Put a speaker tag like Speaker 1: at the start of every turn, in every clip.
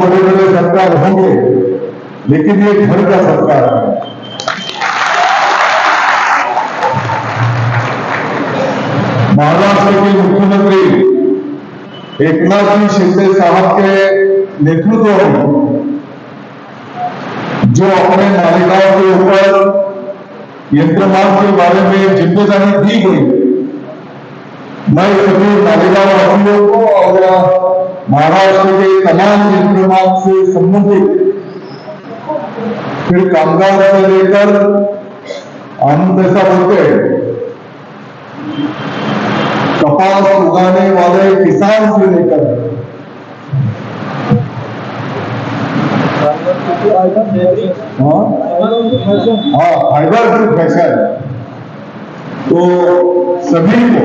Speaker 1: बड़े बड़े सरकार होंगे, लेकिन ये घर का सरकार है। महाराष्ट्र के मुख्यमंत्री एकनाथ जी शिंदे साहब के नेतृत्व में जो अपने मालिकाओं के ऊपर यंत्रमाग के बारे में जिम्मेदारी दी गई, मैं सभी मालिकाओं वासियों को और महाराष्ट्र के तमाम यंत्रमाग से संबंधित फिर कामगार से लेकर आनंद ऐसा बोलते कपास उगाने वाले किसान से लेकर फाइबर टू फैशन, तो सभी को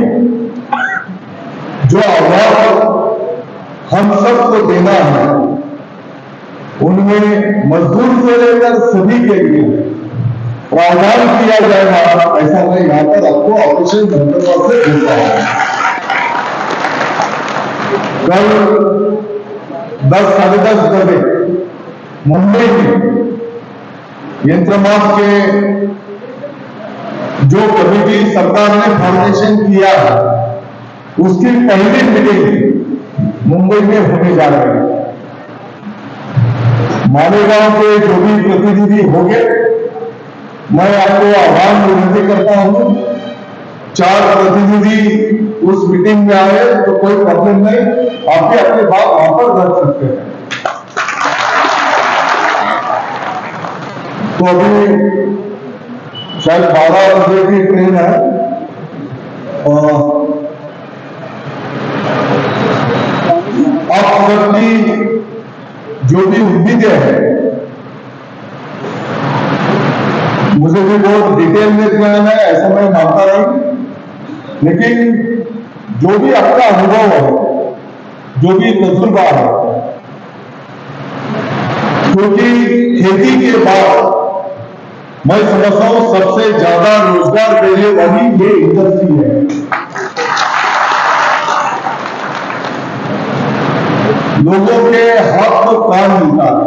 Speaker 1: जो आवाज हम सबको देना है, उनमें मजदूर से लेकर सभी के लिए प्रावधान किया जाएगा। ऐसा मैं यहाँ पर आपको ऑफिशियल मंत्रालय से बोलता हूँ। कल 10 साढ़े 10 बजे मुंबई में यंत्रमाग के जो कमिटी सरकार ने फाउंडेशन किया है, उसकी पहली मीटिंग मुंबई में होने जा रही है। मालेगांव के जो भी प्रतिनिधि होंगे, मैं आपको आह्वान विनती करता हूं, 4 प्रतिनिधि उस मीटिंग में आए तो कोई प्रॉब्लम नहीं, आप भी अपनी बात वहां पर रख सकते हैं। तो अभी शायद 12 बजे की ट्रेन है और आप सबकी जो भी उम्मीदें हैं, मुझे भी बहुत डिटेल में ज्ञान है ऐसा मैं मानता नहीं, लेकिन जो भी आपका अनुभव है, जो भी तजुर्बा है, क्योंकि खेती के बाद मैं समझता हूं सबसे ज्यादा रोजगार देने वाली ये इंडस्ट्री है। लोगों के हाथ को काम मिलता है,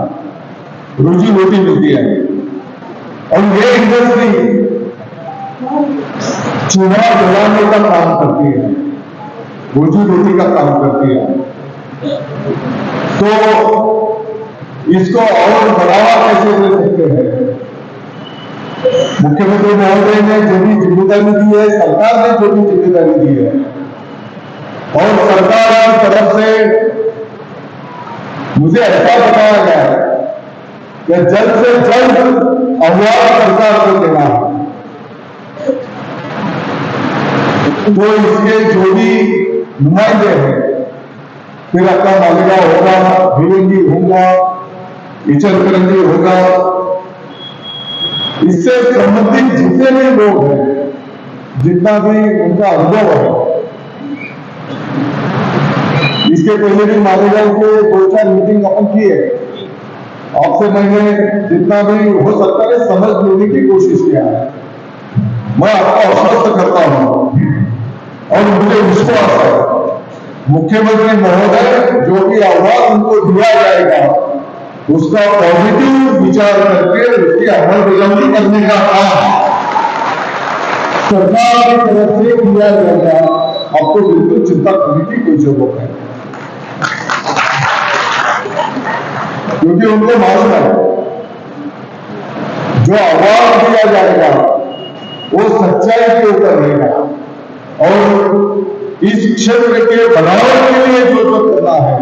Speaker 1: रोजी रोटी मिलती है, और ये इंडस्ट्री चूल्हा जलाने का काम करती है, रोजी रोटी का काम करती है। तो इसको और बढ़ावा कैसे दे सकते हैं? मुख्यमंत्री महोदय ने जो भी जिम्मेदारी दी है, सरकार ने जो भी जिम्मेदारी दी है, और सरकार की तरफ से मुझे ऐसा बताया गया है कि जल्द से जल्द अवार्ड सरकार को देना है। तो इसके जो भी नुमाइंदे हैं, फिर आपका मालेगांव होगा, भिवंडी होगा, इचलकरंजी होगा, इससे संबंधित जितने भी लोग हैं, जितना भी उनका अनुभव है, इसके पहले भी मालेगांव के 2-4 मीटिंग अपन किए, आपसे मैंने जितना भी हो सकता है समझ लेने की कोशिश किया है। मैं आपको आश्वस्त करता हूं और मुझे विश्वास है मुख्यमंत्री महोदय जो भी आह्वान उनको दिया जाएगा, उसका पॉजिटिव विचार करके उसकी अमलबजावनी करने का काम सरकार की तरफ से किया जाएगा। आपको बिल्कुल चिंता करने की कोई जरूरत है, क्योंकि उनको मालूम है जो आवाज दिया जाएगा वो सच्चाई के ऊपर रहेगा, और इस क्षेत्र के बनावट के लिए जो करना है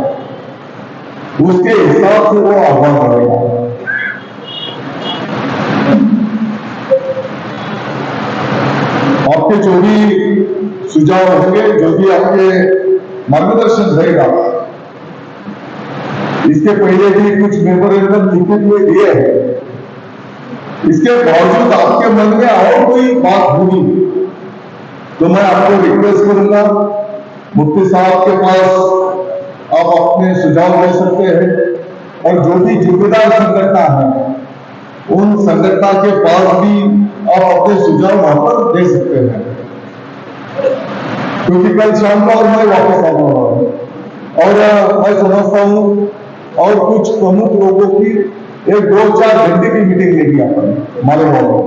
Speaker 1: उसके हिसाब से वो आह्वान करेगा। आपके जो भी सुझाव होंगे, जो भी आपके मार्गदर्शन रहेगा, इसके पहले भी कुछ मेमोरेंडम लिखित में दिए हैं, इसके बावजूद आपके मन में और कोई बात होगी तो मैं आपको रिक्वेस्ट करूंगा, मुफ्ती साहब के पास आप अपने सुझाव दे सकते हैं, और जो भी जिम्मेदार संगठन है उन संगठन के पास भी आप अपने सुझाव वहां पर दे सकते हैं, क्योंकि कल शाम को और मैं वापस आने वाला हूं, और मैं समझता हूं और कुछ प्रमुख लोगों की एक 2-4 घंटे की मीटिंग लेगी अपन मालेगांव में,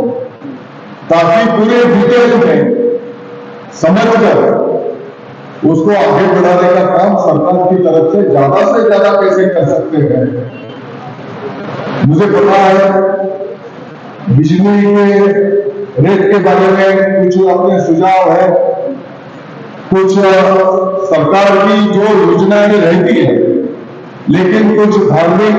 Speaker 1: ताकि पूरे डिटेल में समझकर उसको आगे बढ़ाने का काम सरकार की तरफ से ज्यादा कैसे कर सकते हैं। मुझे पता है बिजली के रेट के बारे में कुछ अपने सुझाव है, कुछ सरकार की जो योजनाएं रहती है, लेकिन कुछ धार्मिक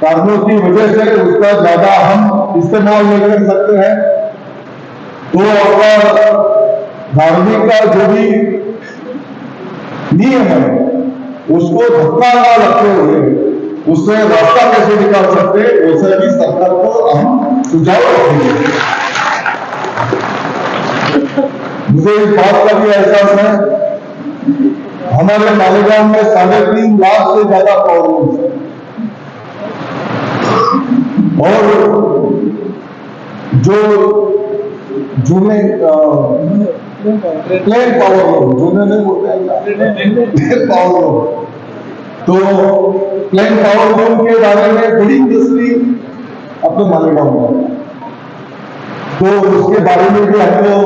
Speaker 1: कारणों की वजह से उसका ज्यादा हम इस्तेमाल नहीं कर सकते हैं। तो आपका धार्मिक का जो भी नियम है उसको धक्का न लगते हुए उससे रास्ता कैसे निकाल सकते हैं, वैसे भी सरकार को हम सुझाव रखेंगे। मुझे इस बात का भी एहसास है, हमारे मालेगांव में 3.5 लाख से ज्यादा पावर लूम्स है और जो जूने प्लेन पावर लूम, जूने नहीं बोलते पावर लूम, तो प्लेन पावर लूम के बारे में बड़ी इंडस्ट्री अपने मालेगांव में, तो उसके बारे में भी हमको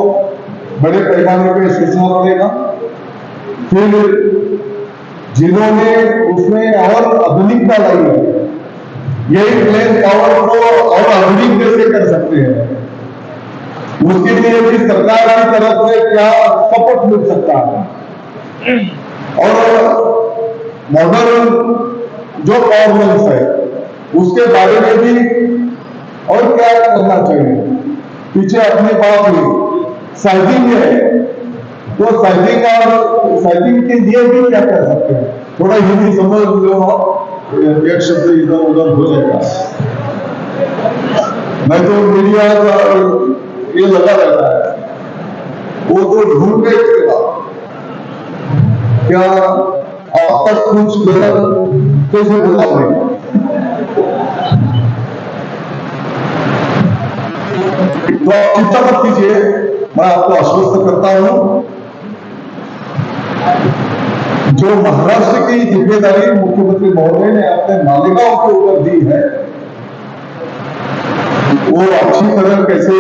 Speaker 1: बड़े पैमाने पर सूचना मिलेगा। फिर जिन्होंने उसमें और आधुनिकता लाई है, यही प्लेन पावर को और आधुनिक कैसे कर सकते हैं, उसके लिए भी सरकार की तरफ से क्या सपोर्ट मिल सकता है, और मॉडर्न जो पावर है उसके बारे में भी और क्या करना चाहिए। पीछे अपनी बात हुई साइजिंग है, तो साइजिंग के लिए भी क्या कर सकते हैं, थोड़ा हिंदी समझ लो, एक शब्द इधर उधर हो जाएगा, नहीं तो मीडिया ये लगा रहता है, वो तो ढूंढ गए इसके बाद क्या आप तक कुछ कैसे बोला पड़ेगा। तो आप चिंता मत कीजिए, मैं आपको आश्वस्त करता हूं, जो महाराष्ट्र की जिम्मेदारी मुख्यमंत्री महोदय ने अपने मालेगांव के ऊपर दी है, वो अच्छी तरह कैसे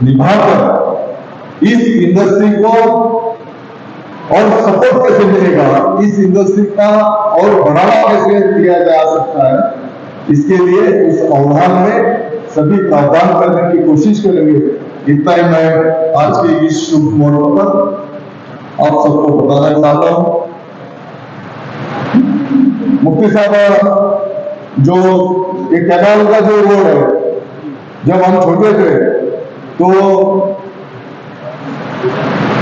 Speaker 1: निभाकर इस इंडस्ट्री को और सपोर्ट कैसे मिलेगा, इस इंडस्ट्री का और बढ़ावा कैसे दिया जा सकता है, इसके लिए उस अवधान में सभी प्रावधान करने की कोशिश करेंगे। इतना ही मैं आज के इस शुभ मौके पर आप सबको बताना चाहता हूं। मुफ्ती साहब, जो ये कैनाल का जो रोड है, जब हम छोटे थे तो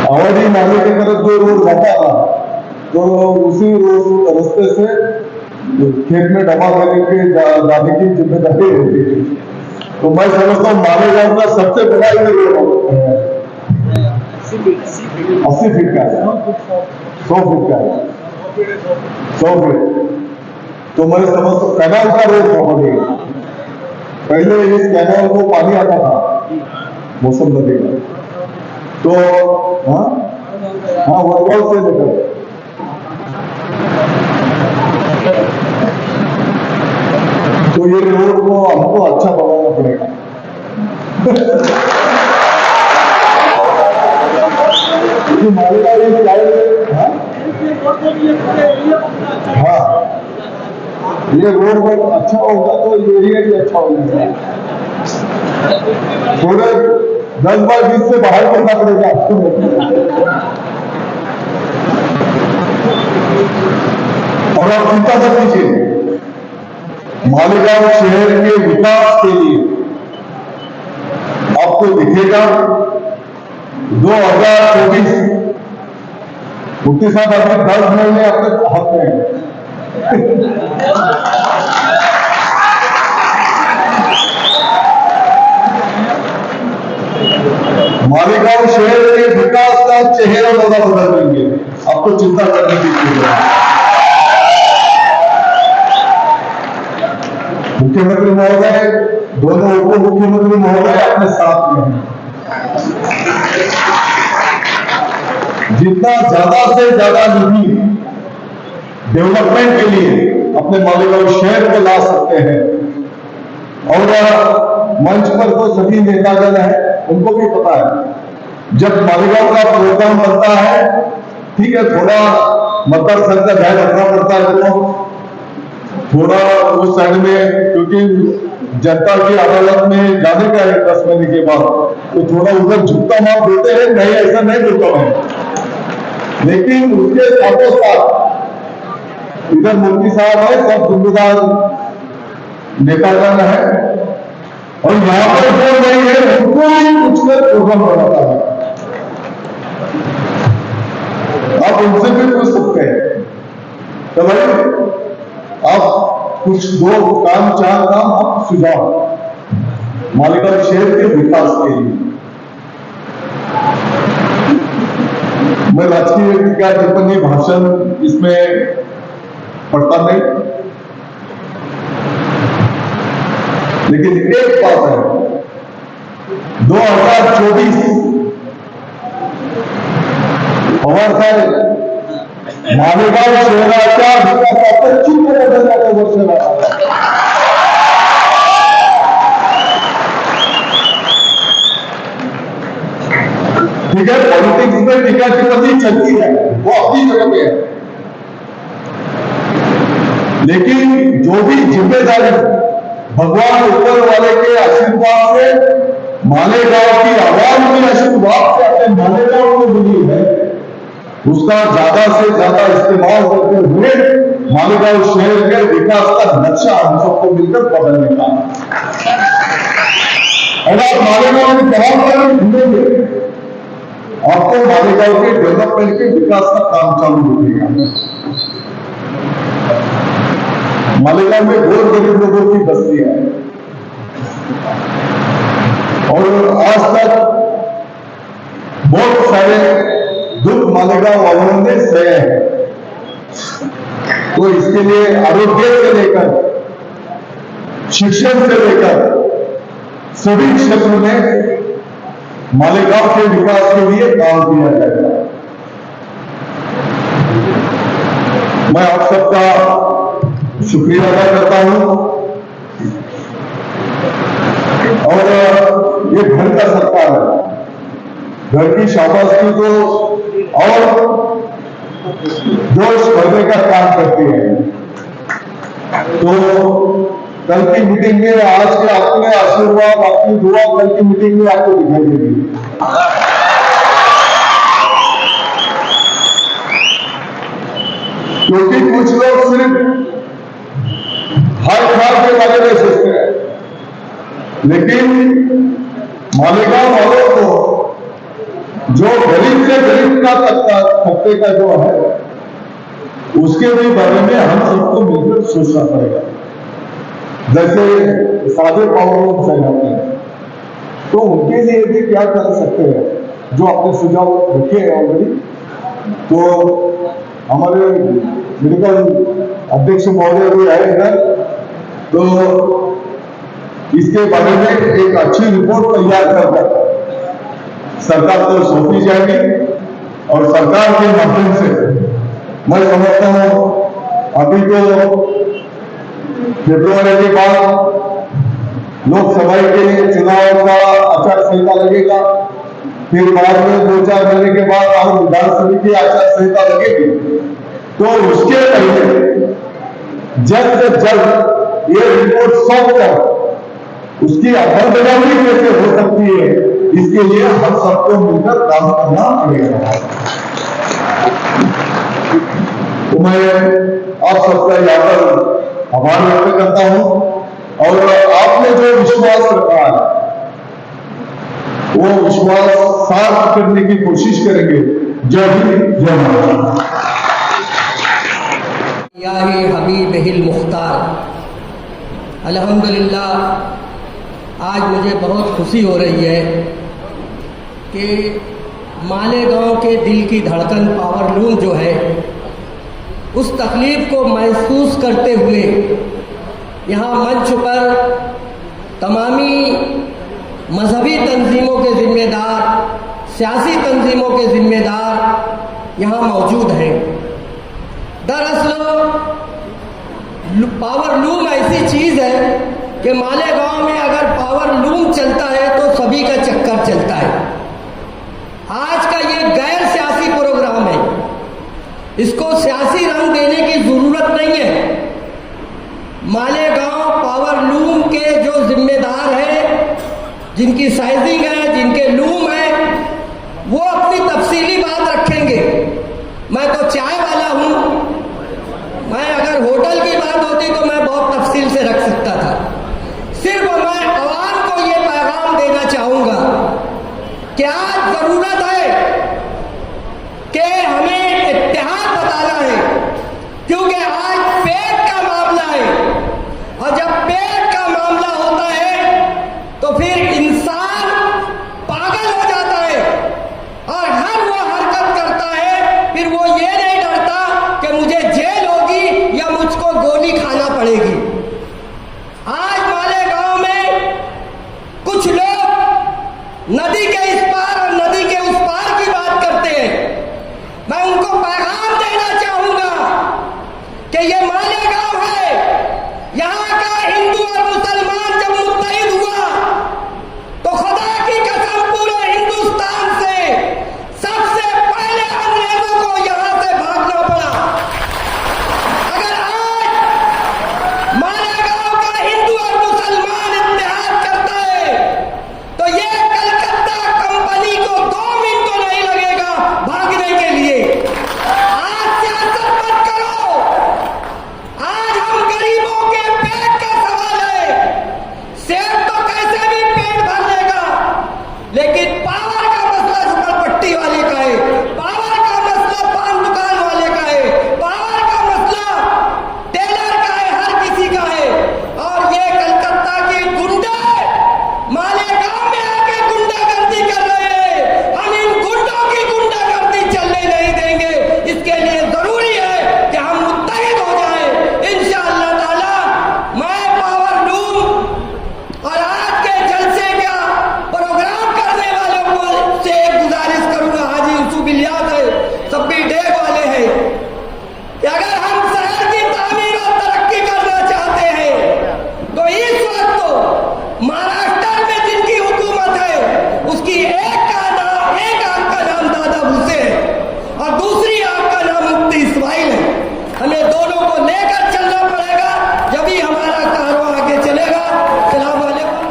Speaker 1: अवधि नाले की तरफ जो रोड जाता था, तो उसी रोड रास्ते से खेत में डबा देने के जाने की जिम्मेदारी होती थी। तो मैं समझता हूँ मालेगांव का सबसे बड़ा ये रोड है, 80 फीट का है, 100 फीट का है, 100 फीट। तो मैं समझता कैनाल का रोड बहुत है, पहले इस कैनाल को पानी आता था मौसम बदलेगा तो हाँ वर्कआउट से लेकर तो ये रोड को हमको अच्छा बनाना पड़ेगा। हाँ, ये रोड बहुत अच्छा होगा तो एरिया भी अच्छा होगा। थोड़े 10 बार 20 से बाहर करना पड़ेगा आपको। और आप चिंता मत कीजिए, मालेगांव शहर के विकास के लिए आपको दिखेगा 2024 मुफ्ती साहब आपके 10 महीने अपने हाथ में हैं। मालेगांव शहर के विकास का चेहरा बदल देंगे, आपको चिंता करने की जरूरत है। मुख्यमंत्री महोदय, दोनों उप मुख्यमंत्री महोदय अपने साथ में हैं। जितना ज्यादा से ज्यादा निधि डेवलपमेंट के लिए अपने मालेगांव शहर को ला सकते हैं। और मंच पर तो सभी नेतागण हैं, उनको भी पता है जब मालेगांव का प्रोग्राम बनता है, ठीक है, थोड़ा मतदार संघ का ध्यान रखना पड़ता है, तो थोड़ा उस साइड में, क्योंकि जनता की अदालत में जाने का है 10 महीने के बाद, तो थोड़ा उधर झुकता माप देते हैं, नहीं ऐसा नहीं बोलता मैं। लेकिन उसके साथों साथ इधर मुफ्ती साहब है, सब जिम्मेदार नेतागण है, और यहाँ पर जो नहीं है उनको ही पूछकर प्रोग्राम बनाता है। आप उनसे भी पूछ सकते हैं, तो भाई आप कुछ 2 काम 4 काम आप सुझाव मालेगांव शहर के विकास के लिए। मैं राजकीय टीका टिप्पणी भाषण इसमें पढ़ता नहीं, लेकिन एक बात है, 2024 हमारे मालेगांव शहराच्या विकासाचं चित्र बदलण्याचं वर्ष आहे। ठीक है, पॉलिटिक्स में टीका टिप्पणी चलती है, वो अपनी जगह पे है, लेकिन जो भी जिम्मेदारी भगवान ऊपर वाले के आशीर्वाद से, मालेगांव की आवाम के आशीर्वाद से अपने मालेगांव को मिली है, उसका ज्यादा से ज्यादा इस्तेमाल करते हुए मालेगांव शहर के विकास का नक्शा हम सबको मिलकर बदलने का। और आप मालेगांव में तमाम काम ढूंढेंगे, आपको मालेगांव के डेवलपमेंट के विकास का काम चालू हो जाएगा। मालेगांव में बहुत गरीब लोगों की बस्ती है, और आज तक बहुत सारे दुख मालेगांव वालों ने सहे हैं। तो इसके लिए आरोग्य से लेकर शिक्षण से लेकर सभी क्षेत्र में मालेगांव के विकास के लिए काम किया जाएगा। मैं आप सबका शुक्रिया अदा करता हूं, और ये घर का सरकार है, घर की शाबाशी को और जोश भरने का काम करती है। तो कल की मीटिंग में आज के आपके आशीर्वाद, आपकी दुआ कल की मीटिंग में आपको दिखाई देगी। क्योंकि कुछ लोग सिर्फ हर खाल के बारे में सोचते हैं, लेकिन मालेगांव वालों को जो गरीब से गरीब का तबके का जो है, उसके भी बारे में हम सबको मिलकर सोचना पड़ेगा। जैसे सादे पावर से जाते हैं, तो उनके लिए भी क्या कर सकते हैं, जो अपने सुझाव रखे हैं ऑलरेडी। तो हमारे मेडिकल अध्यक्ष महोदय भी आए इधर, तो इसके बारे में एक अच्छी रिपोर्ट तैयार कर सरकार को सौंपी जाएगी, और सरकार के माध्यम से मैं समझता हूं अभी तो फरवरी के बाद लोकसभा के चुनाव का आचार संहिता लगेगा, फिर बाद में 2-4 महीने के बाद और विधानसभा की आचार संहिता लगेगी। तो उसके पहले जल्द से जल्द ये रिपोर्ट सौंप कर उसकी अमलबजावनी कैसे हो सकती है, इसके लिए हम सबको मिलकर काम करना पड़ेगा। तो मैं आप सबका यहाँ पर आभार व्यक्त करता हूं, और आपने जो विश्वास रखा है वो विश्वास सार्थ करने की कोशिश करेंगे। जय हिंद, जय भारत।
Speaker 2: या हबीबिल मुख्तार, अल्हम्दुलिल्लाह आज मुझे बहुत खुशी हो रही है कि मालेगांव के दिल की धड़कन पावरलूम जो है, उस तकलीफ को महसूस करते हुए यहाँ मंच पर तमामी मजहबी तंजीमों के जिम्मेदार, सियासी तंजीमों के जिम्मेदार यहाँ मौजूद हैं। दरअसल पावर लूम ऐसी चीज है कि मालेगांव में अगर पावर लूम चलता है तो सभी का चक्कर चलता है। आज का ये गैर सियासी प्रोग्राम है, इसको सियासी रंग देने की जरूरत नहीं है। मालेगांव पावर लूम के जो जिम्मेदार हैं, जिनकी साइजिंग है, जिनके लूम है, वो अपनी तफसीली बात रखेंगे। मैं तो चाय वाला हूं, मैं अगर होटल की बात होती तो मैं बहुत तफसील से रख सकता था। सिर्फ मैं आवाम को ये पैगाम देना चाहूंगा कि आज जरूरत है कि हमें इत्तेहाद बताना है, क्योंकि आज पेट का मामला है, और जब पेट का मामला होता है तो फिर इंसान पागल हो जाता है और हर वो हरकत करता है, फिर वो ये नहीं डरता कि मुझे जेल होगी या मुझको गोली खाना पड़ेगी। आज मालेगांव में कुछ लोग नदी के इस पार और नदी के उस पार की बात करते हैं। मैं उनको पैगाम देना चाहूंगा कि ये मालेगांव है, यहां का हिंदू और मुसलमान जब मुत्तहिद हुआ तो खुदा की कसम पूरे हिंदुस्तान से सबसे पहले अंग्रेजों को यहां से भागना पड़ा। अगर आज मालेगांव का हिंदू और मुसलमान इत्तेहाद करता है तो ये कलकत्ता कंपनी को 2 मिनट को नहीं लगेगा भागने के लिए। आज सियासत मत करो, आज हम गरीबों के पेट का सवाल है। सेब तो कैसे भी पेट भर लेगा, लेकिन पावर का मसला झुपड़पट्टी वाले का है, पावर का मसला पान दुकान वाले का है, पावर का मसला टेलर का है, हर किसी का है। और ये कलकत्ता के गुंडे मालेगांव में आके गुंडागर्दी कर रहे हैं। हम इन गुंडों की गुंडागर्दी चलने नहीं देंगे। इसके लिए जरूरी है कि हम मुत्तहिद हो जाएं। इंशाअल्लाह ताला मैं पावर लूम और आज के जलसे का प्रोग्राम करने वालों को से एक गुजारिश करूंगा, हाजी यूसुफ इलियास है, सब्बी डेग वाले हैं, कि अगर हम शहर की तामीर और तरक्की करना चाहते हैं तो इस वक्त तो महाराष्ट्र में जिनकी हुकूमत है उसकी एक आंख का नाम दादा भूसे है और दूसरी आंख का नाम मुफ्ती इस्माइल है। हमें दोनों को लेकर चलना पड़ेगा, जब ही हमारा कारवां आगे चलेगा। अस्सलाम वालेकुम।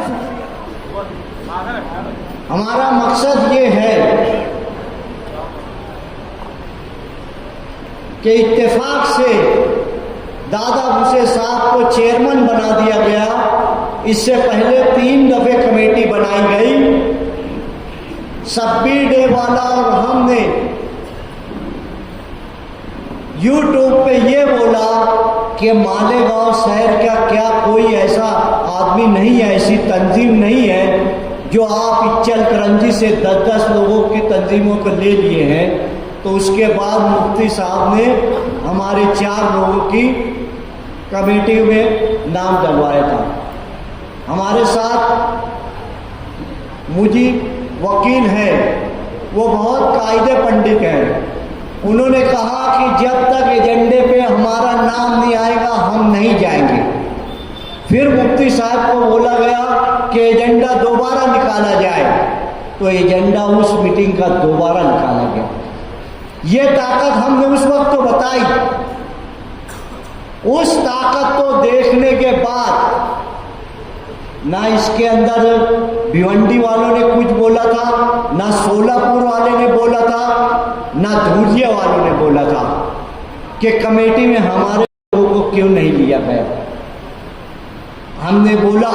Speaker 3: हमारा मकसद ये है कि इत्तेफाक से दादा भूसे साहब को चेयरमैन बना दिया गया। इससे पहले 3 दफे कमेटी बनाई गई। सब्बी डे वाला और हमने यूट्यूब पे ये बोला कि मालेगांव शहर का क्या कोई ऐसा आदमी नहीं है, ऐसी तंजीम नहीं है जो आप इच्चल करंजी से 10-10 लोगों की तंजीमों को ले लिए हैं। तो उसके बाद मुफ्ती साहब ने हमारे 4 लोगों की कमेटी में नाम डलवाया था। हमारे साथ मुझी वकील है, वो बहुत कायदे पंडित हैं। उन्होंने कहा कि जब तक एजेंडे पे हमारा नाम नहीं आएगा हम नहीं जाएंगे। फिर मुफ्ती साहब को बोला गया कि एजेंडा दोबारा निकाला जाए, तो एजेंडा उस मीटिंग का दोबारा निकाला गया। ये ताकत हमने उस वक्त तो बताई। उस ताकत को देखने के बाद ना इसके अंदर भिवंडी वालों ने कुछ बोला था, ना सोलापुर वाले ने बोला था, ना धुलिया वालों ने बोला था कि कमेटी में हमारे लोगों को क्यों नहीं लिया गया। हमने बोला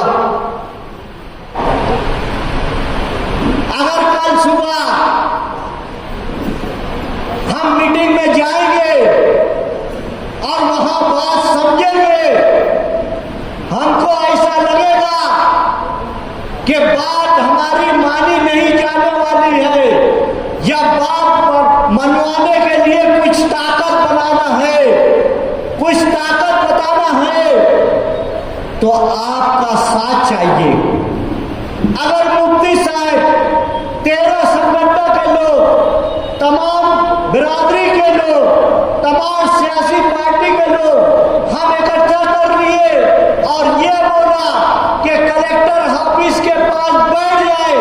Speaker 3: अगर कल सुबह हम मीटिंग में जाएंगे और वहां बात समझेंगे, हमको ऐसा लगेगा कि बात हमारी मानी नहीं जाने वाली है या बात मनवाने के लिए कुछ ताकत बनाना है, कुछ ताकत बताना है, तो आपका साथ चाहिए। अगर मुफ्ती साहब 13 संगठनों के लोग, तमाम बिरादरी के लोग, तमाम सियासी पार्टी के लोग हम इकट्ठा कर ये बोला कि कलेक्टर ऑफिस के पास बैठ जाए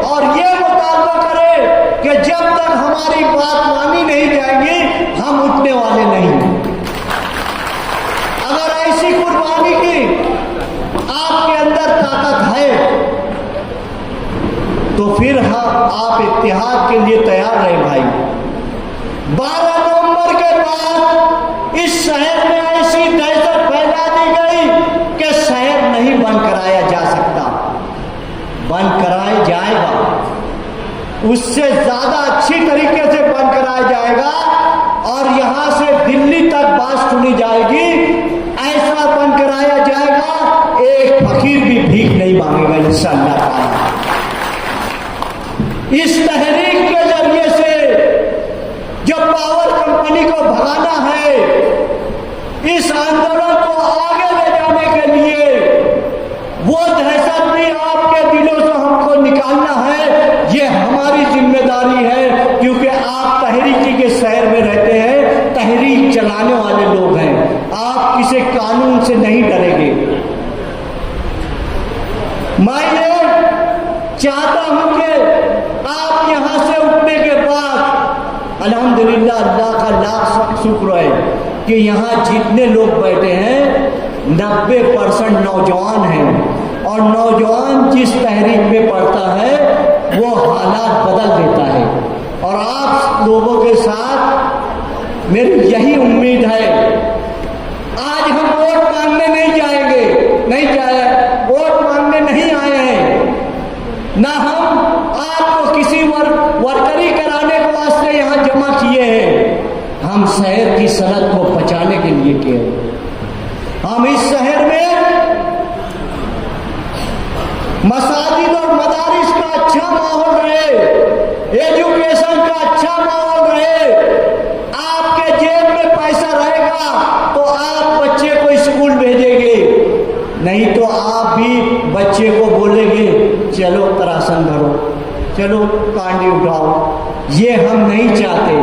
Speaker 3: और ये मुतालबा करे कि जब तक हमारी बात मानी नहीं जाएगी हम उठने वाले नहीं। अगर ऐसी कुर्बानी की आपके अंदर ताकत है तो फिर आप इत्तेहाद के लिए तैयार रहे भाई। 12 नवंबर के बाद इस शहर में ऐसी दहशत फैला दी गई कि शहर नहीं बंद कराया जा सकता। बंद कराया जाएगा, उससे ज्यादा अच्छी तरीके से बंद कराया जाएगा और यहां से दिल्ली तक बात सुनी जाएगी। ऐसा बंद कराया जाएगा, एक फकीर भी भीख नहीं मांगेगा इंशाअल्लाह। इस तहरीक के जरिए से जो पावर कंपनी को भगाना है, इस आंदोलन को आगे ले जाने के लिए वो दहशत भी आपके दिलों से हमको निकालना है। ये हमारी जिम्मेदारी है क्योंकि आप तहरीकी के शहर में रहते हैं, तहरीक चलाने वाले लोग हैं। आप किसी कानून से नहीं डरेंगे। मैं ये चाहता हूं कि आप यहां से उठने के बाद अल्हम्दुलिल्लाह अल्लाह का लाख शुक्र है कि यहाँ जितने लोग बैठे हैं 90% नौजवान हैं और नौजवान जिस तहरीक में पढ़ता है वो हालात बदल देता है। और आप लोगों के साथ मेरी यही उम्मीद है। आज हम वोट मांगने नहीं जाएंगे, नहीं जाए, वोट मांगने नहीं आए हैं, ना हम आपको किसी वर्करी कराने के वास्ते यहाँ जमा किए हैं। हम शहर की सनत को बचाने के लिए किए। हम इस शहर में मसाजिद और मदारिस का अच्छा माहौल रहे, एजुकेशन का अच्छा माहौल रहे। आपके जेब में पैसा रहेगा तो आप बच्चे को स्कूल भेजेंगे, नहीं तो आप भी बच्चे को बोलेंगे चलो तरासन भरो, चलो कांडी उठाओ। ये हम नहीं चाहते।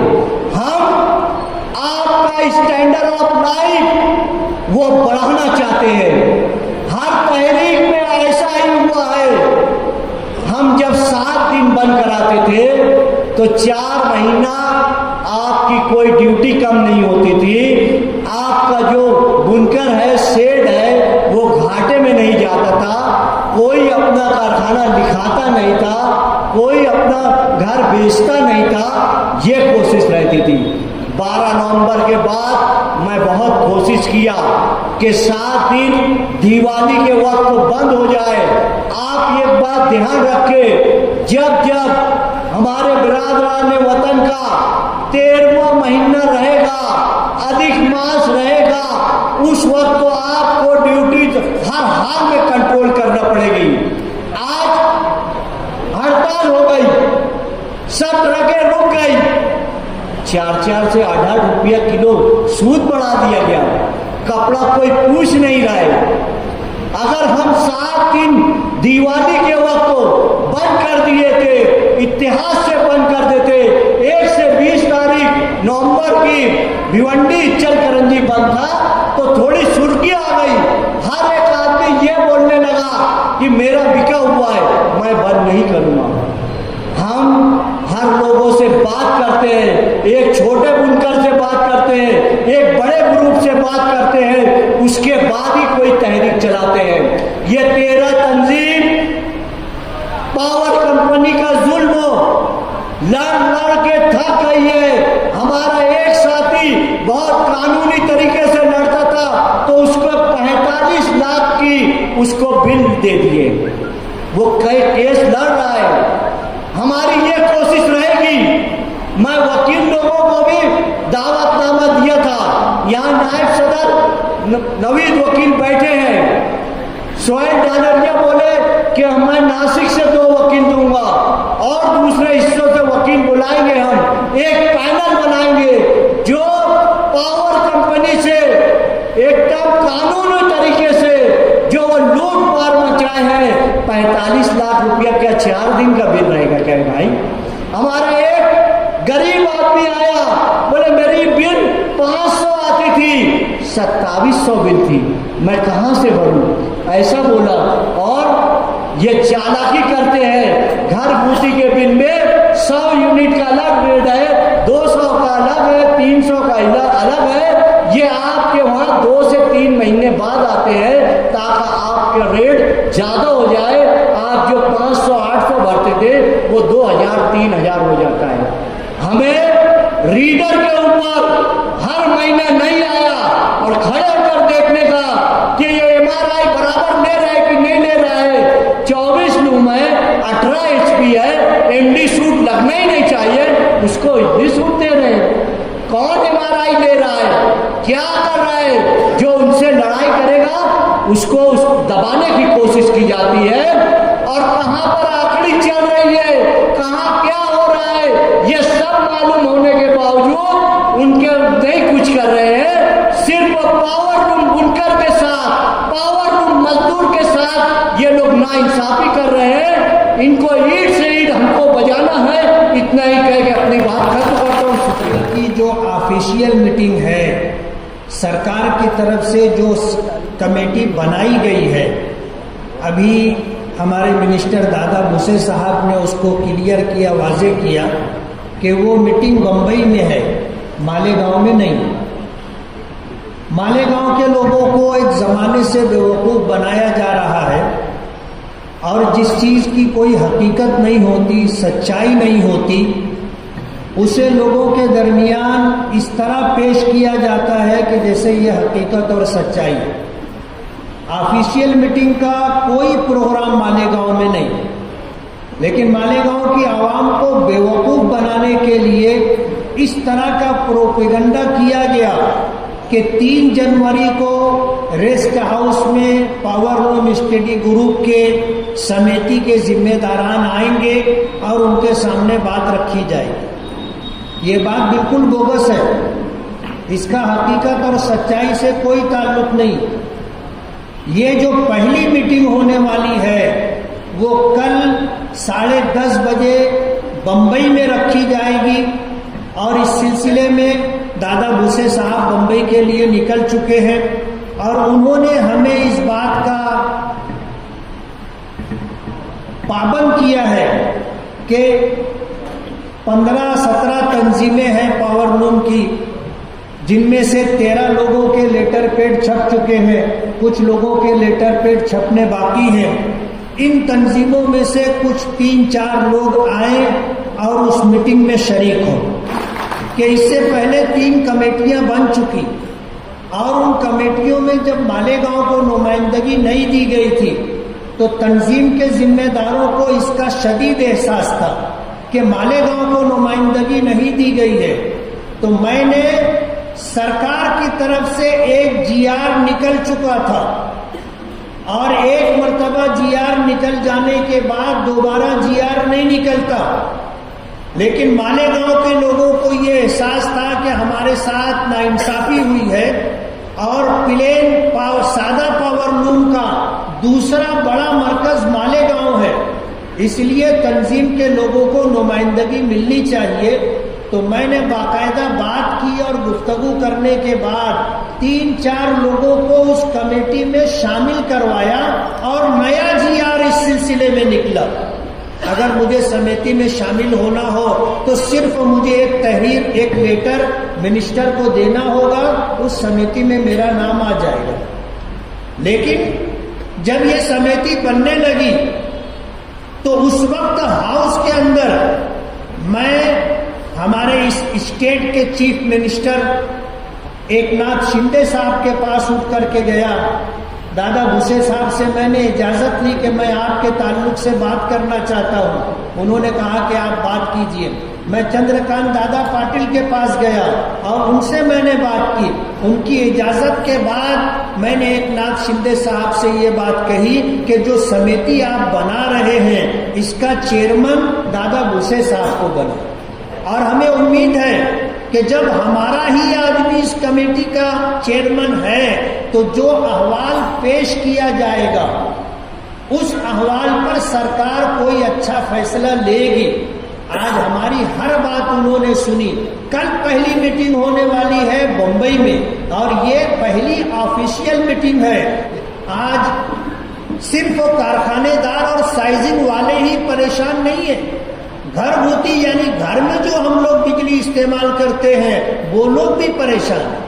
Speaker 3: हम आपका स्टैंडर्ड ऑफ लाइफ वो बढ़ाना चाहते हैं। हर तहरीक में ऐसा ही हुआ है। हम जब 7 दिन बंद कराते थे तो 4 महीना आपकी कोई ड्यूटी कम नहीं होती थी। आपका जो बुनकर है, शेड है, वो घाटे में नहीं जाता था। कोई अपना कारखाना दिखाता नहीं था, कोई अपना घर बेचता नहीं था। ये कोशिश रहती थी। 12 नवंबर के बाद मैं बहुत कोशिश किया कि 7 दिन दिवाली के वक्त बंद हो जाए। आप एक बात ध्यान रखें, जब जब हमारे बिरादरान वतन का 13वां महीना रहेगा, अधिक मास रहेगा, उस वक्त तो आपको ड्यूटी हर हाल में कंट्रोल करना पड़ेगी। आज हड़ताल हो गई, सब ट्रकें रुक गई, 4 से 8 रुपया किलो सूद बढ़ा दिया गया। कपड़ा कोई पूछ नहीं रहा है। अगर हम 7 दिन दिवाली के वक्त को बंद कर दिए थे, इतिहास से बंद कर देते, 1 से 20 तारीख नवंबर की भिवंडी चलकरंजी बंद था तो थोड़ी सुर्खी आ गई। हर एक आदमी ये बोलने लगा कि मेरा बिका हुआ है, मैं बंद नहीं करूंगा। हम हर लोगों से बात करते हैं, एक छोटे बुनकर से बात करते हैं, एक बड़े ग्रुप से बात करते हैं, उसके बाद ही कोई तहरीक चलाते हैं। ये 13 तंजीम पावर कंपनी का जुल्म लड़ के थक गई है। हमारा एक साथी बहुत कानूनी तरीके से लड़ता था तो उसको 45 लाख की उसको बिल दे दिए। वो कई केस लड़ रहा है। हमारी ये कोशिश रहेगी। मैं वकील लोगों को भी दावतनामा दिया था। यहाँ नायब सदर नवीद वकील बैठे हैं। सोहेल डालरिया बोले कि मैं नासिक से 2 वकील दूंगा और दूसरे हिस्सों से वकील बुलाएंगे। हम एक पैनल बनाएंगे जो पावर कंपनी से एकदम कानूनी तरीके से जो वो लूट मार मचाए हैं। 45 लाख रुपया क्या 4 दिन का बिल रहेगा क्या भाई? हमारा एक गरीब आदमी आया, बोले मेरी बिल 500 आती थी, 2700 बिल थी, मैं कहाँ से भरूं, ऐसा बोला। और ये चालाकी करते हैं, घर घूसी के बिल में 100 यूनिट का अलग रेट है, 200 का अलग है, 300 का अलग है। ये आपके वहाँ 2 से 3 महीने बाद आते हैं ताकि आपका रेट ज़्यादा हो जाए। आप जो 500 800 भरते थे वो 2000 3000 हो जाता है। हमें रीडर के ऊपर हर महीने नहीं आया और खड़े होकर देखने का कि ये MRI बराबर ले रहा है कि नहीं ले रहा है। 24 लूम है, 18 HP है, MD सूट लगना ही नहीं चाहिए, उसको MD सूट दे रहे हैं। कौन MRI ले रहा है, क्या कर रहा है? जो उनसे लड़ाई करेगा उसको दबाने की कोशिश की जाती है। और कहां पर आखिरी चल रही है, कहां क्या हो रहा है, ये सब मालूम होने के बावजूद उनके नहीं कुछ कर रहे हैं। सिर्फ पावर रूम बुनकर के साथ, पावर रूम मजदूर के साथ ये लोग नाइंसाफी कर रहे हैं। इनको ईंट से ईंट हमको बजाना है, इतना ही कह के अपनी बात खत्म करता हूँ। की जो ऑफिशियल मीटिंग है, सरकार की तरफ से जो कमेटी बनाई गई है, अभी हमारे मिनिस्टर दादा भूसे साहब ने उसको क्लियर किया, वाजे किया कि वो मीटिंग बम्बई में है, मालेगांव में नहीं। मालेगांव के लोगों को एक ज़माने से बेवकूफ़ बनाया जा रहा है और जिस चीज़ की कोई हकीकत नहीं होती, सच्चाई नहीं होती, उसे लोगों के दरमियान इस तरह पेश किया जाता है कि जैसे ये हकीकत और सच्चाई है। ऑफिशियल मीटिंग का कोई प्रोग्राम मालेगांव में नहीं, लेकिन मालेगांव की आवाम को बेवकूफ़ बनाने के लिए इस तरह का प्रोपेगेंडा किया गया कि 3 जनवरी को रेस्ट हाउस में पावर लूम स्टडी ग्रुप के समिति के जिम्मेदारान आएंगे और उनके सामने बात रखी जाएगी। ये बात बिल्कुल बोगस है, इसका हकीकत और सच्चाई से कोई ताल्लुक नहीं। ये जो पहली मीटिंग होने वाली है वो कल 10:30 बजे बम्बई में रखी जाएगी और इस सिलसिले में दादा भूसे साहब बम्बई के लिए निकल चुके हैं और उन्होंने हमें इस बात का पाबंद किया है कि 15-17 तंजीमें हैं पावर लूम की, जिनमें से 13 लोगों के लेटर पैड छप चुके हैं, कुछ लोगों के लेटर पैड छपने बाकी हैं। इन तंजीमों में से कुछ 3-4 लोग आए और उस मीटिंग में शरीक हों कि इससे पहले 3 कमेटियां बन चुकी और उन कमेटियों में जब मालेगांव को नुमाइंदगी नहीं दी गई थी तो तंजीम के जिम्मेदारों को इसका शदीद एहसास था कि मालेगांव को नुमाइंदगी नहीं दी गई है। तो मैंने सरकार की तरफ से एक GR निकल चुका था और एक मर्तबा GR निकल जाने के बाद दोबारा GR नहीं निकलता, लेकिन मालेगांव के लोगों को ये एहसास था कि हमारे साथ नाइंसाफी हुई है और प्लेन सादा पावर लूम का दूसरा बड़ा मरकज मालेगांव है, इसलिए तंजीम के लोगों को नुमाइंदगी मिलनी चाहिए। तो मैंने बाकायदा बात की और गुफ्तगू करने के बाद 3-4 लोगों को उस कमेटी में शामिल करवाया और नया GR इस सिलसिले में निकला। अगर मुझे समिति में शामिल होना हो तो सिर्फ मुझे एक तहरीर, एक लेटर मिनिस्टर को देना होगा, उस समिति में मेरा नाम आ जाएगा। लेकिन जब ये समिति बनने लगी तो उस वक्त हाउस के अंदर मैं हमारे इस स्टेट के चीफ मिनिस्टर एकनाथ शिंदे साहब के पास उठ करके गया। दादा भूसे साहब से मैंने इजाज़त ली कि मैं आपके ताल्लुक से बात करना चाहता हूँ। उन्होंने कहा कि आप बात कीजिए। मैं चंद्रकांत दादा पाटिल के पास गया और उनसे मैंने बात की। उनकी इजाज़त के बाद मैंने एकनाथ शिंदे साहब से ये बात कही कि जो समिति आप बना रहे हैं इसका चेयरमैन दादा भूसे साहब को बना, और हमें उम्मीद है कि जब हमारा ही आदमी इस कमेटी का चेयरमैन है तो जो अहवाल पेश किया जाएगा उस अहवाल पर सरकार कोई अच्छा फैसला लेगी। आज हमारी हर बात उन्होंने सुनी। कल पहली मीटिंग होने वाली है बम्बई में और ये पहली ऑफिशियल मीटिंग है। आज सिर्फ कारखानेदार और साइजिंग वाले ही परेशान नहीं है, घरगुती यानी घर में जो हम लोग बिजली इस्तेमाल करते हैं वो लोग भी परेशान हैं।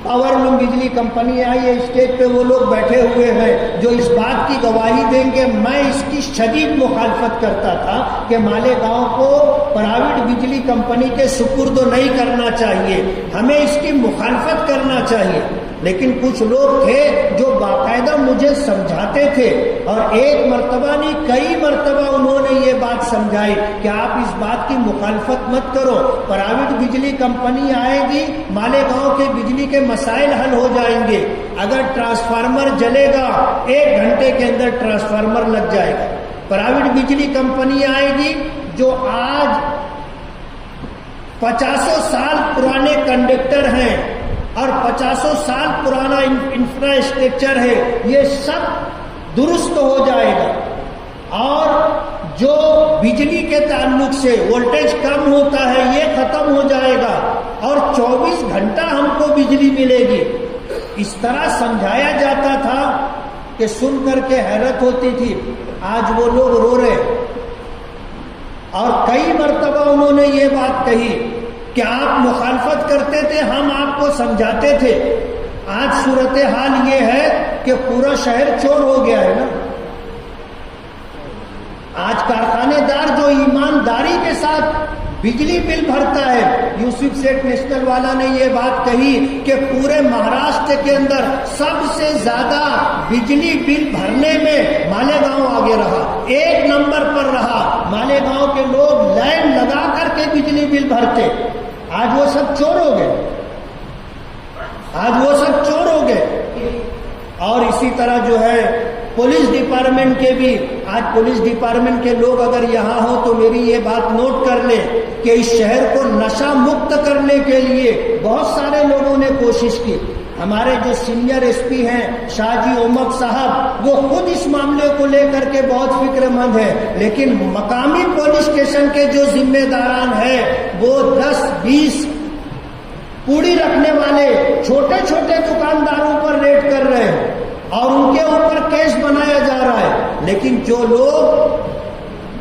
Speaker 3: पावर लूम बिजली कंपनी आई है, स्टेज पे वो लोग बैठे हुए हैं जो इस बात की गवाही देंगे। मैं इसकी शदीद मुखालफत करता था कि मालेगांव को प्राइवेट बिजली कंपनी के सुपुर्द नहीं करना चाहिए, हमें इसकी मुखालफत करना चाहिए। लेकिन कुछ लोग थे जो बाकायदा मुझे समझाते थे और एक मर्तबा नहीं कई मर्तबा उन्होंने ये बात समझाई कि आप इस बात की मुखालफत मत करो, प्राइवेट बिजली कंपनी आएगी, मालेगांव के बिजली के मसाइल हल हो जाएंगे। अगर ट्रांसफार्मर जलेगा 1 घंटे के अंदर ट्रांसफार्मर लग जाएगा। प्राइवेट बिजली कंपनी आएगी जो आज 50 साल पुराने कंडक्टर हैं और 50 साल पुराना इंफ्रास्ट्रक्चर है, ये सब दुरुस्त हो जाएगा और जो बिजली के ताल्लुक से वोल्टेज कम होता है ये खत्म हो जाएगा और 24 घंटा हमको बिजली मिलेगी। इस तरह समझाया जाता था कि सुन करके हैरत होती थी। आज वो लोग रो रहे और कई मर्तबा उन्होंने ये बात कही कि आप मुखालफत करते थे, हम आपको समझाते थे। आज सूरत हाल ये है कि पूरा शहर चोर हो गया है ना। आज कारखानेदार जो ईमानदारी के साथ बिजली बिल भरता है, यूसुफ सेठ नेशनल वाला ने ये बात कही कि पूरे महाराष्ट्र के अंदर सबसे ज्यादा बिजली बिल भरने में मालेगांव आगे रहा, 1 नंबर पर रहा। मालेगांव के लोग लाइन लगा करके बिजली बिल भरते। आज वो सब चोर हो गए, आज वो सब चोर हो गए। और इसी तरह जो है पुलिस डिपार्टमेंट के भी, आज पुलिस डिपार्टमेंट के लोग अगर यहाँ हो तो मेरी ये बात नोट कर ले कि इस शहर को नशा मुक्त करने के लिए बहुत सारे लोगों ने कोशिश की। हमारे जो सीनियर एसपी हैं शाहजी ओमक साहब, वो खुद इस मामले को लेकर के बहुत फिक्रमंद है, लेकिन मकामी पुलिस स्टेशन के जो जिम्मेदारान हैं वो 10-20 पूड़ी रखने वाले छोटे छोटे दुकानदारों पर रेड कर रहे हैं और उनके ऊपर केस बनाया जा रहा है। लेकिन जो लोग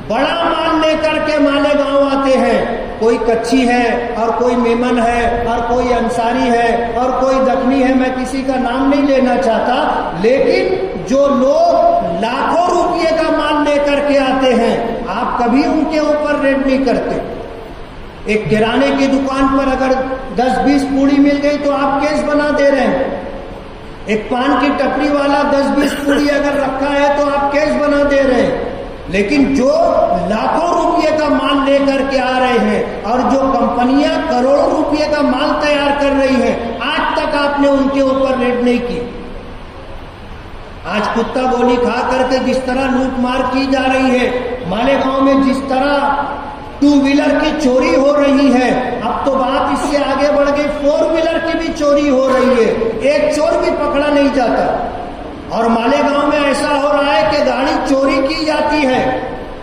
Speaker 3: बड़ा माल लेकर के मालेगांव आते हैं, कोई कच्ची है और कोई मेमन है और कोई अंसारी है और कोई दखनी है, मैं किसी का नाम नहीं लेना चाहता, लेकिन जो लोग लाखों रुपये का माल लेकर के आते हैं आप कभी उनके ऊपर रेड नहीं करते। एक किराने की दुकान पर अगर 10-20 पूड़ी मिल गई तो आप केस बना दे रहे हैं। एक पान की टपरी वाला 10-20 पूड़ी अगर रखा है तो आप केस बना दे रहे हैं। लेकिन जो लाखों रुपये का माल लेकर के आ रहे हैं और जो कंपनियां करोड़ों रुपये का माल तैयार कर रही हैं, आज तक आपने उनके ऊपर रेड नहीं की। आज कुत्ता गोली खा करके जिस तरह लूट मार की जा रही है, मालेगांव में जिस तरह 2 व्हीलर की चोरी हो रही है, अब तो बात इससे आगे बढ़ गई 4 व्हीलर की भी चोरी हो रही है, एक चोर भी पकड़ा नहीं जाता। और मालेगांव में ऐसा हो रहा है कि गाड़ी चोरी की जाती है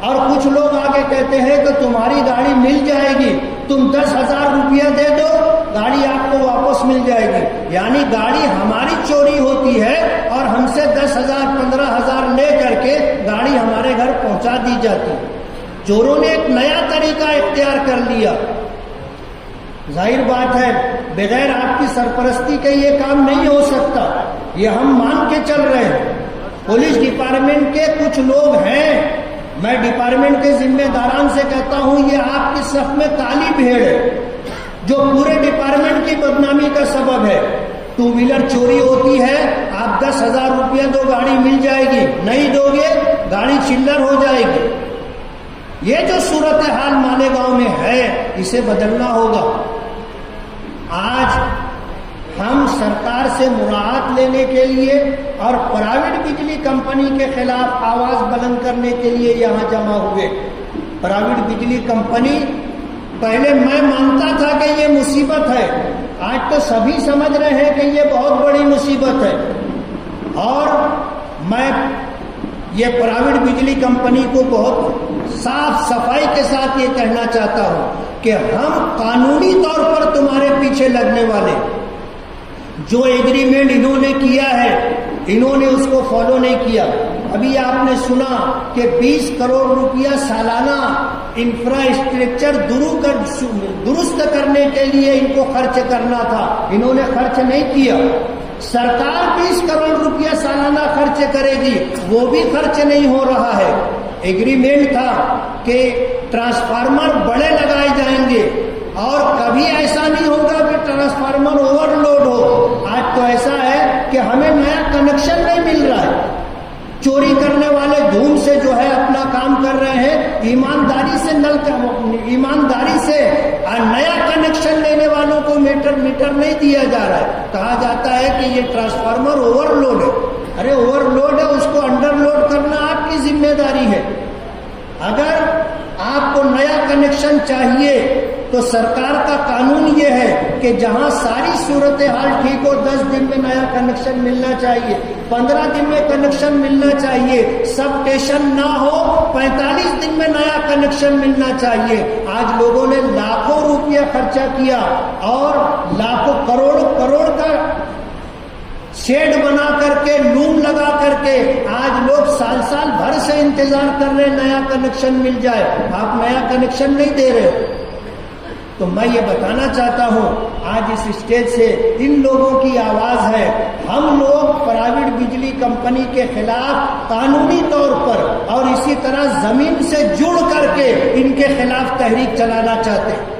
Speaker 3: और कुछ लोग आगे कहते हैं कि तुम्हारी गाड़ी मिल जाएगी, तुम 10,000 रुपया दे दो, गाड़ी आपको वापस मिल जाएगी। यानी गाड़ी हमारी चोरी होती है और हमसे 10,000 15,000 ले करके गाड़ी हमारे घर पहुंचा दी जाती है। चोरों ने एक नया तरीका इख्तियार कर लिया। जाहिर बात है बगैर आपकी सरपरस्ती के ये काम नहीं हो सकता, ये हम मान के चल रहे हैं। पुलिस डिपार्टमेंट के कुछ लोग हैं, मैं डिपार्टमेंट के जिम्मेदारान से कहता हूं ये आपकी सफ में काली भेड़ है जो पूरे डिपार्टमेंट की बदनामी का सबब है। 2 व्हीलर चोरी होती है, आप 10,000 रुपया दो, गाड़ी मिल जाएगी, नहीं दोगे गाड़ी चिल्लर हो जाएगी। ये जो सूरत हाल मालेगांव में है इसे बदलना होगा। आज हम सरकार से मुराहत लेने के लिए और प्राइवेट बिजली कंपनी के खिलाफ आवाज बुलंद करने के लिए यहाँ जमा हुए। प्राइवेट बिजली कंपनी, पहले मैं मानता था कि ये मुसीबत है, आज तो सभी समझ रहे हैं कि ये बहुत बड़ी मुसीबत है। और मैं ये प्राइवेट बिजली कंपनी को बहुत साफ सफाई के साथ ये कहना चाहता हूं कि हम कानूनी तौर पर तुम्हारे पीछे लगने वाले, जो एग्रीमेंट इन्होंने किया है, इन्होंने उसको फॉलो नहीं किया। अभी आपने सुना कि 20 करोड़ रुपया सालाना इंफ्रास्ट्रक्चर दुरुस्त करने के लिए इनको खर्च करना था, इन्होंने खर्च नहीं किया। सरकार 20 करोड़ रुपया सालाना खर्च करेगी, वो भी खर्च नहीं हो रहा है। एग्रीमेंट था कि ट्रांसफार्मर बड़े लगाए जाएंगे और कभी ऐसा नहीं होगा कि ट्रांसफार्मर ओवरलोड हो। आज तो ऐसा है कि हमें नया कनेक्शन नहीं मिल रहा है। चोरी करने वाले धूम से जो है अपना काम कर रहे हैं, ईमानदारी से नया कनेक्शन लेने वालों को मीटर नहीं दिया जा रहा है। कहा जाता है कि ये ट्रांसफार्मर ओवरलोड है। अरे ओवरलोड है, उसको अंडरलोड करना आपकी जिम्मेदारी है। अगर आपको नया कनेक्शन चाहिए तो सरकार का कानून ये है कि जहां सारी सूरत हाल ठीक हो 10 दिन में नया कनेक्शन मिलना चाहिए, 15 दिन में कनेक्शन मिलना चाहिए, सब स्टेशन ना हो 45 दिन में नया कनेक्शन मिलना चाहिए। आज लोगों ने लाखों रुपया खर्चा किया और लाखों करोड़ का शेड बना करके, लूम लगा करके आज लोग साल भर से इंतजार कर रहे हैं नया कनेक्शन मिल जाए। आप नया कनेक्शन नहीं दे रहे। तो मैं ये बताना चाहता हूं, आज इस स्टेज से इन लोगों की आवाज है। हम लोग प्राइवेट बिजली कंपनी के खिलाफ कानूनी तौर पर और इसी तरह जमीन से जुड़ करके इनके खिलाफ तहरीक चलाना चाहते हैं।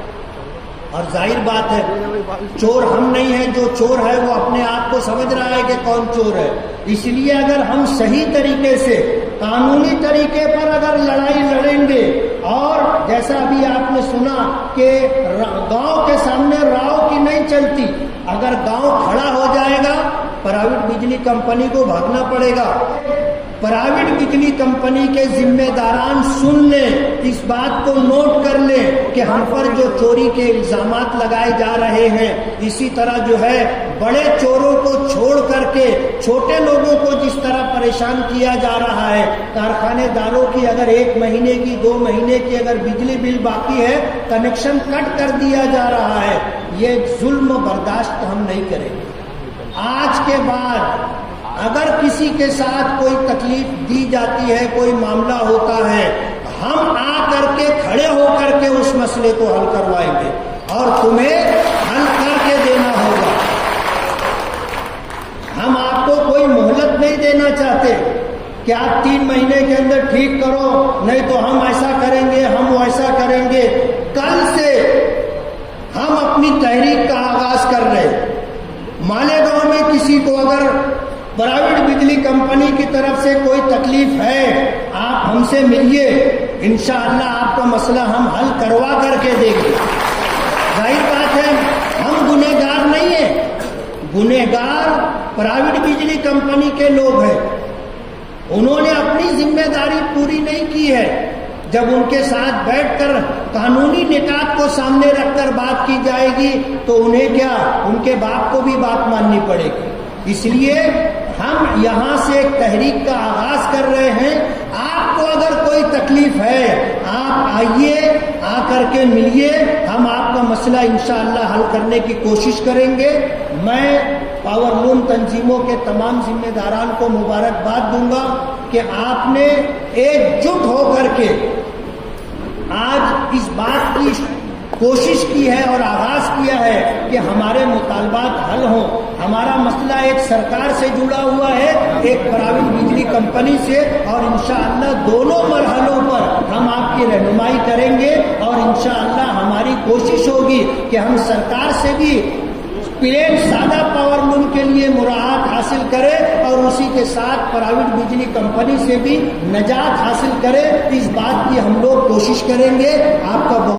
Speaker 3: और जाहिर बात है, चोर हम नहीं है, जो चोर है वो अपने आप को समझ रहा है कि कौन चोर है। इसलिए अगर हम सही तरीके से कानूनी तरीके पर अगर लड़ाई लड़ेंगे, और जैसा अभी आपने सुना कि गांव के सामने राव की नहीं चलती, अगर गांव खड़ा हो जाएगा प्राइवेट बिजली कंपनी को भागना पड़ेगा। प्राइवेट बिजली कंपनी के जिम्मेदारान सुन ले, इस बात को नोट कर ले कि हम पर जो चोरी के इल्जामात लगाए जा रहे हैं, इसी तरह जो है बड़े चोरों को छोड़ करके छोटे लोगों को जिस तरह परेशान किया जा रहा है, कारखानेदारों की अगर 1 महीने की 2 महीने की अगर बिजली बिल बाकी है, कनेक्शन कट कर दिया जा रहा है, ये जुल्म बर्दाश्त हम नहीं करेंगे। आज के बाद अगर किसी के साथ कोई तकलीफ दी जाती है, कोई मामला होता है, हम आ करके खड़े होकर के उस मसले को हल करवाएंगे और तुम्हें हल करके देना होगा। हम आपको कोई मोहलत नहीं देना चाहते कि आप 3 महीने के अंदर ठीक करो, नहीं तो हम ऐसा करेंगे, हम वैसा करेंगे। कल से हम अपनी तहरीक का आगाज कर रहे हैं। मालेगांव में किसी को अगर प्राइवेट बिजली कंपनी की तरफ से कोई तकलीफ है, आप हमसे मिलिए, इंशाअल्लाह आपका मसला हम हल करवा करके देंगे। जाहिर बात है, हम गुनहगार नहीं है, गुनहगार प्राइवेट बिजली कंपनी के लोग हैं। उन्होंने अपनी जिम्मेदारी पूरी नहीं की है। जब उनके साथ बैठकर कानूनी निकात को सामने रखकर बात की जाएगी तो उन्हें क्या, उनके बाप को भी बात माननी पड़ेगी। इसलिए हम यहाँ से एक तहरीक का आगाज कर रहे हैं। आपको अगर कोई तकलीफ है, आप आइए, आकर के मिलिए, हम आपका मसला इंशाअल्लाह हल करने की कोशिश करेंगे। मैं पावरलूम तंजीमों के तमाम जिम्मेदारान को मुबारकबाद दूंगा कि आपने एकजुट होकर के आज इस बात की कोशिश की है और आगाज किया है कि हमारे मुतालबात हल हों। हमारा मसला एक सरकार से जुड़ा हुआ है, एक प्राइवेट बिजली कंपनी से, और इंशाअल्लाह दोनों मरहलों पर हम आपकी रहनुमाई करेंगे और इंशाअल्लाह हमारी कोशिश होगी कि हम सरकार से भी प्लेन सादा पावरलूम के लिए मुराहत हासिल करें और उसी के साथ प्राइवेट बिजली कंपनी से भी निजात हासिल करें। इस बात की हम लोग कोशिश करेंगे। आपका